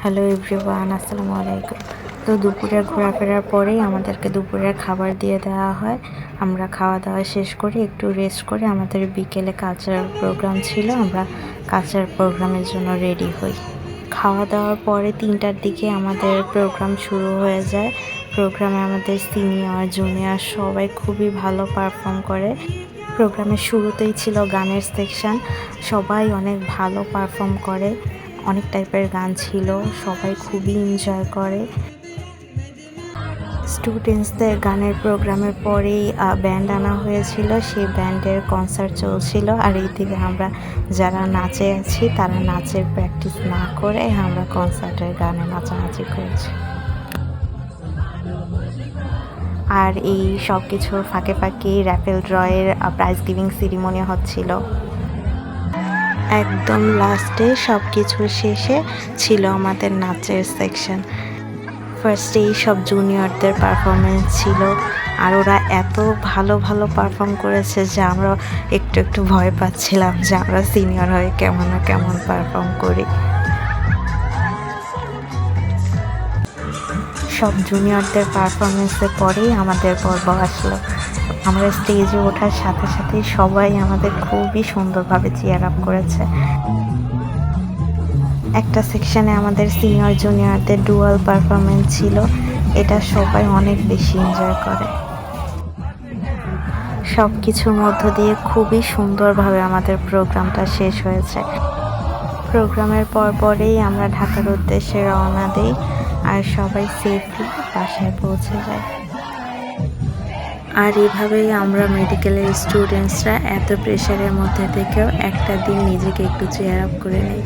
Hello everyone, আসসালামু আলাইকুম। তো দুপুরের ঘোরাফেরার পরেই আমাদেরকে দুপুরের খাবার দিয়ে দেওয়া হয়। আমরা খাওয়া দাওয়া শেষ করে একটু রেস্ট করে আমাদের বিকেলে কালচারাল প্রোগ্রাম ছিল, আমরা কালচারাল প্রোগ্রামের জন্য রেডি হই। খাওয়া দাওয়ার পরে 3টার দিকে আমাদের প্রোগ্রাম শুরু হয়ে যায়। প্রোগ্রামে আমাদের সিনিয়র জুনিয়র সবাই খুবই ভালো পারফর্ম করে। প্রোগ্রামের শুরুতেই ছিল গানের সেকশন, সবাই অনেক ভালো পারফর্ম করে। অনেক টাইপের গান ছিল, সবাই খুবই এনজয় করে। স্টুডেন্টসদের গানের প্রোগ্রামের পরেই ব্যান্ড আনা হয়েছিল, সেই ব্যান্ডের কনসার্ট চলছিল। আর এইদিকে আমরা যারা নাচে আছি তারা নাচের প্র্যাকটিস না করে আমরা কনসার্টের গানে নাচানাচি করেছি। আর এই সব কিছুর ফাঁকে ফাঁকে র্যাফেল ড্রয়ের প্রাইজ গিভিং সেরিমনি হচ্ছিল। একদম লাস্টে সব কিছুর শেষে ছিল আমাদের নাচের সেকশন। ফার্স্টেই সব জুনিয়রদের পারফরমেন্স ছিল, আর ওরা এত ভালো ভালো পারফর্ম করেছে যে আমরা একটু একটু ভয় পাচ্ছিলাম যে আমরা সিনিয়র হয়ে কেমন না কেমন পারফর্ম করি। সব জুনিয়রদের পারফরমেন্সের পরেই আমাদের পর্ব আসলো। আমরা স্টেজে ওঠার সাথে সাথেই সবাই আমাদের খুবই সুন্দরভাবে চিয়ার আপ করেছে। একটা সেকশনে আমাদের সিনিয়র জুনিয়রদের ডুয়াল পারফরমেন্স ছিল, এটা সবাই অনেক বেশি এনজয় করে। সব কিছুর মধ্য দিয়ে খুবই সুন্দরভাবে আমাদের প্রোগ্রামটা শেষ হয়েছে। প্রোগ্রামের পরেই আমরা ঢাকার উদ্দেশ্যে রওনা দিই, আর সবাই সেফলি বাসায় পৌঁছে যায়। আর এভাবেই আমরা মেডিকেলের স্টুডেন্টসরা এত প্রেশারের মধ্যে থেকেও একটা দিন নিজেকে একটু চেয়ার আপ করে নিই।